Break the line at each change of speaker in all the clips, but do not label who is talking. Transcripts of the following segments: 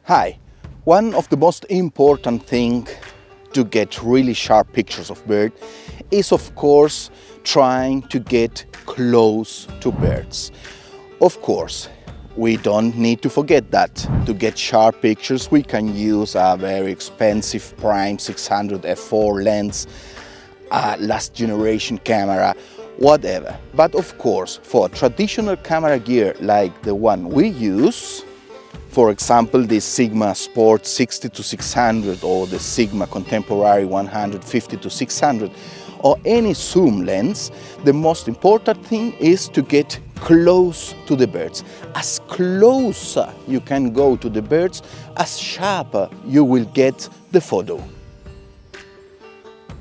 Hi, one of the most important things to get really sharp pictures of birds is of course trying to get close to birds. Of course, we don't need to forget that. To get sharp pictures we can use a very expensive prime 600 f4 lens, a last generation camera, whatever. But of course, for traditional camera gear like the one we use, for example, the Sigma Sport 60 to 600 or the Sigma Contemporary 150 to 600 or any zoom lens, the most important thing is to get close to the birds. As closer you can go to the birds, as sharper you will get the photo.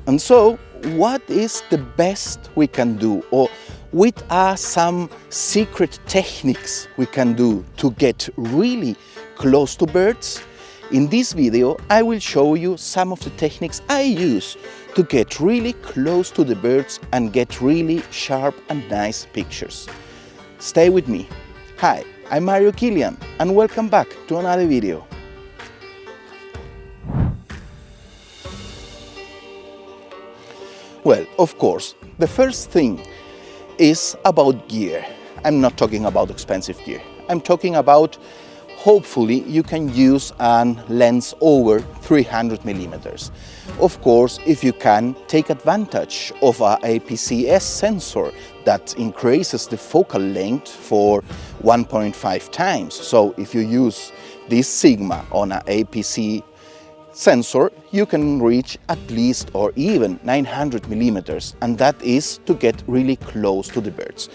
And so, what is the best we can do, or what are some secret techniques we can do to get really close to birds? In this video I will show you some of the techniques I use to get really close to the birds and get really sharp and nice pictures. Stay with me. Hi, I'm Mario Kilian and welcome back to another video. Well, of course, the first thing is about gear. I'm not talking about expensive gear. I'm talking about hopefully you can use a lens over 300 millimeters. Of course, if you can take advantage of a APC-S sensor that increases the focal length for 1.5 times. So if you use this Sigma on an APC sensor, you can reach at least or even 900 millimeters, and that is to get really close to the birds.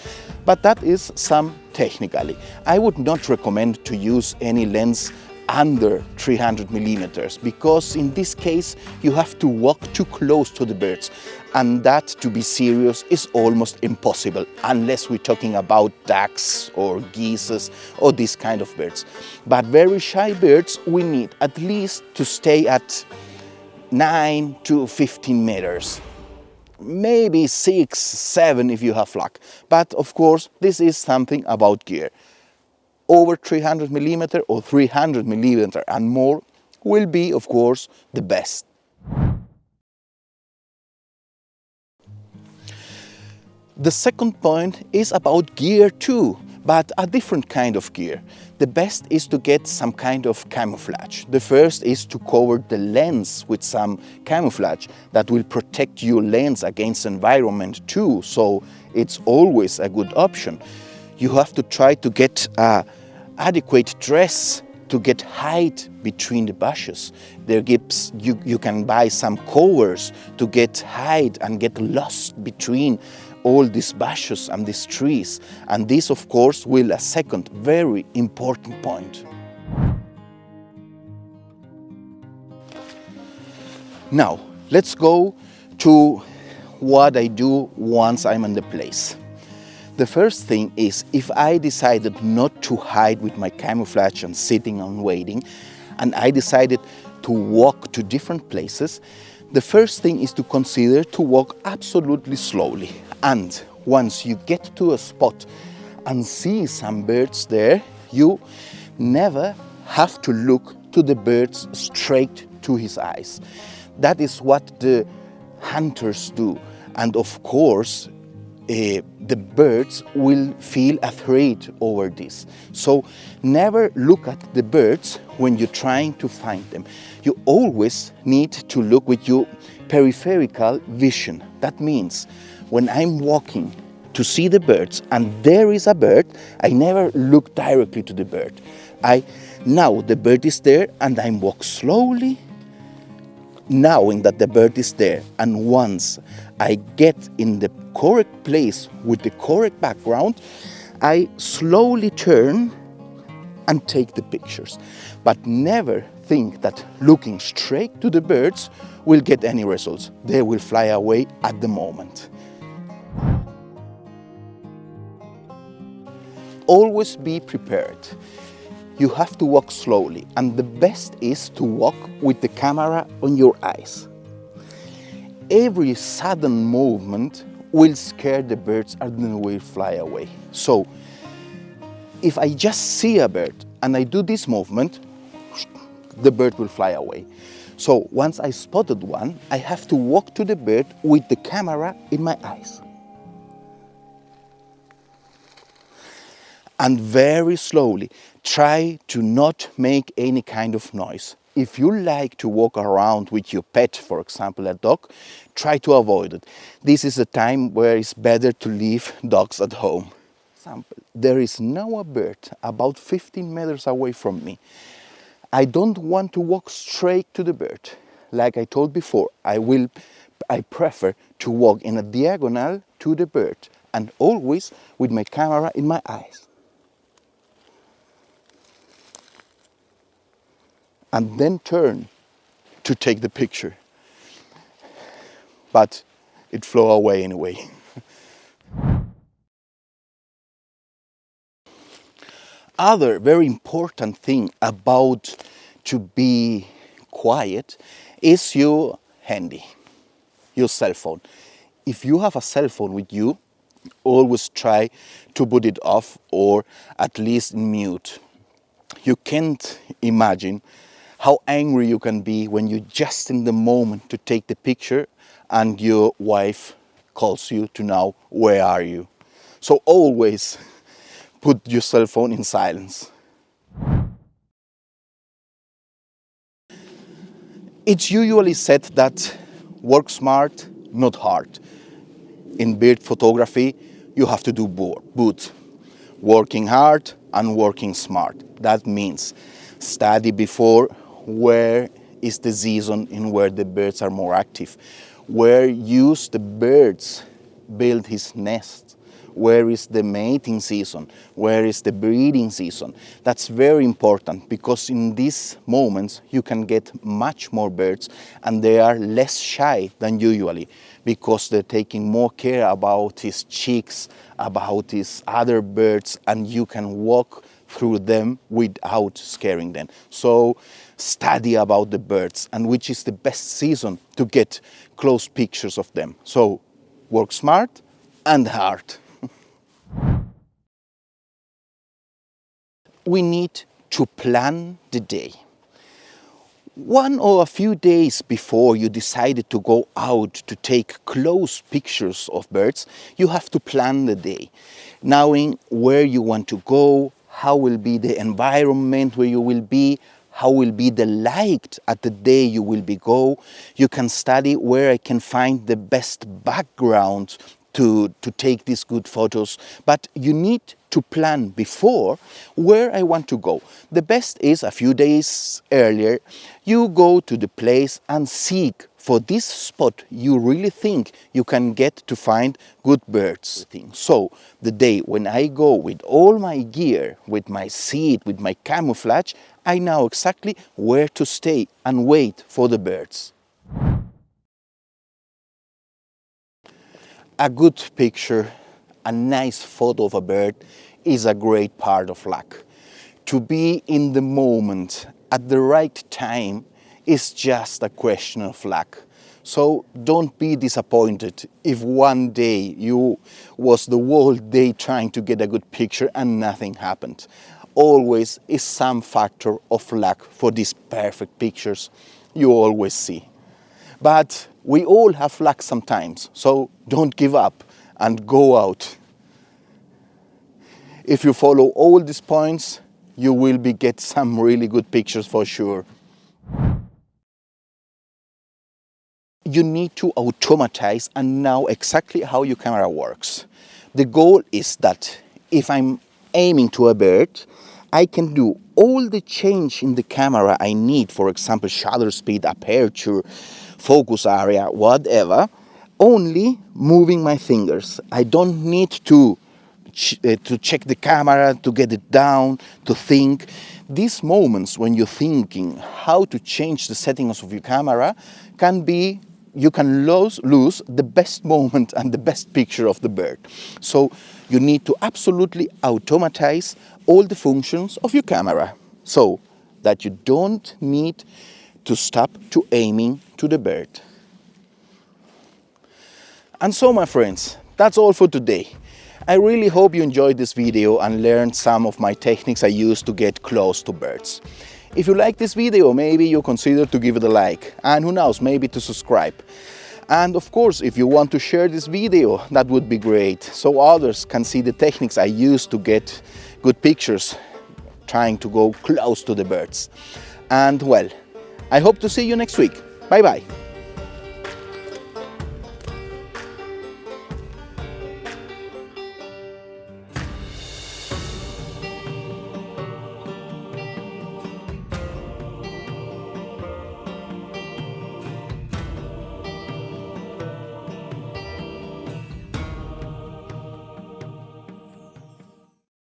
But that is some technically. I would not recommend to use any lens under 300 millimeters because in this case you have to walk too close to the birds, and that, to be serious, is almost impossible unless we're talking about ducks or geese or this kind of birds. But very shy birds we need at least to stay at 9 to 15 meters. Maybe 6, 7 if you have luck. But of course this is something about gear. Over 300 millimeter or 300 millimeter and more will be of course the best. The second point is about gear too, but a different kind of gear. The best is to get some kind of camouflage. The first is to cover the lens with some camouflage that will protect your lens against environment too, so it's always a good option. You have to try to get adequate dress to get height between the bushes. You can buy some covers to get height and get lost between all these bushes and these trees. And this of course will a second very important point. Now let's go to what I do once I'm in the place. The first thing is, if I decided not to hide with my camouflage and sitting and waiting, and I decided to walk to different places, the first thing is to consider to walk absolutely slowly. And once you get to a spot and see some birds there, you never have to look to the birds straight to his eyes. That is what the hunters do. And of course, the birds will feel afraid over this. So never look at the birds when you're trying to find them. You always need to look with your peripheral vision. That means when I'm walking to see the birds and there is a bird, I never look directly to the bird. Now the bird is there and I walk slowly, knowing that the bird is there, and once I get in the correct place with the correct background, I slowly turn and take the pictures. But never think that looking straight to the birds will get any results. They will fly away at the moment. Always be prepared. You have to walk slowly, and the best is to walk with the camera on your eyes. Every sudden movement will scare the birds and they will fly away. So, if I just see a bird and I do this movement, the bird will fly away. So once I spotted one, I have to walk to the bird with the camera in my eyes. And very slowly, try to not make any kind of noise. If you like to walk around with your pet, for example a dog, try to avoid it. This is a time where it's better to leave dogs at home. There is now a bird about 15 meters away from me. I don't want to walk straight to the bird. Like I told before, I prefer to walk in a diagonal to the bird and always with my camera in my eyes. And then turn to take the picture. But it flew away anyway. Other very important thing about to be quiet is your handy, your cell phone. If you have a cell phone with you, always try to put it off or at least mute. You can't imagine how angry you can be when you're just in the moment to take the picture and your wife calls you to know where are you. So always put your cell phone in silence. It's usually said that work smart, not hard. In bird photography, you have to do both. Working hard and working smart. That means study before where is the season in where the birds are more active. Where use the birds build his nest. Where is the mating season? Where is the breeding season? That's very important because in these moments you can get much more birds and they are less shy than usually because they're taking more care about his chicks, about his other birds, and you can walk through them without scaring them. So study about the birds and which is the best season to get close pictures of them. So work smart and hard. We need to plan the day. One or a few days before you decided to go out to take close pictures of birds, you have to plan the day, knowing where you want to go, how will be the environment where you will be, how will be the light at the day you will be go. You can study where I can find the best background to take these good photos, but you need to plan before where I want to go. The best is a few days earlier, you go to the place and seek for this spot you really think you can get to find good birds. So the day when I go with all my gear, with my seat, with my camouflage, I know exactly where to stay and wait for the birds. A good picture, a nice photo of a bird is a great part of luck. To be in the moment at the right time is just a question of luck. So don't be disappointed if one day you was the whole day trying to get a good picture and nothing happened. Always is some factor of luck for these perfect pictures you always see. But we all have luck sometimes, so don't give up and go out. If you follow all these points, you will get some really good pictures for sure. You need to automatize and know exactly how your camera works. The goal is that if I'm aiming to a bird, I can do all the change in the camera I need, for example, shutter speed, aperture, focus area, whatever, only moving my fingers. I don't need to check the camera, to get it down, to think. These moments when you're thinking how to change the settings of your camera can be, you can lose the best moment and the best picture of the bird. So you need to absolutely automatize all the functions of your camera so that you don't need to stop to aiming to the bird. And so, my friends, that's all for today. I really hope you enjoyed this video and learned some of my techniques I use to get close to birds. If you like this video, maybe you consider to give it a like, and who knows, maybe to subscribe. And of course, if you want to share this video, that would be great, so others can see the techniques I use to get good pictures, trying to go close to the birds. And well, I hope to see you next week. Bye bye.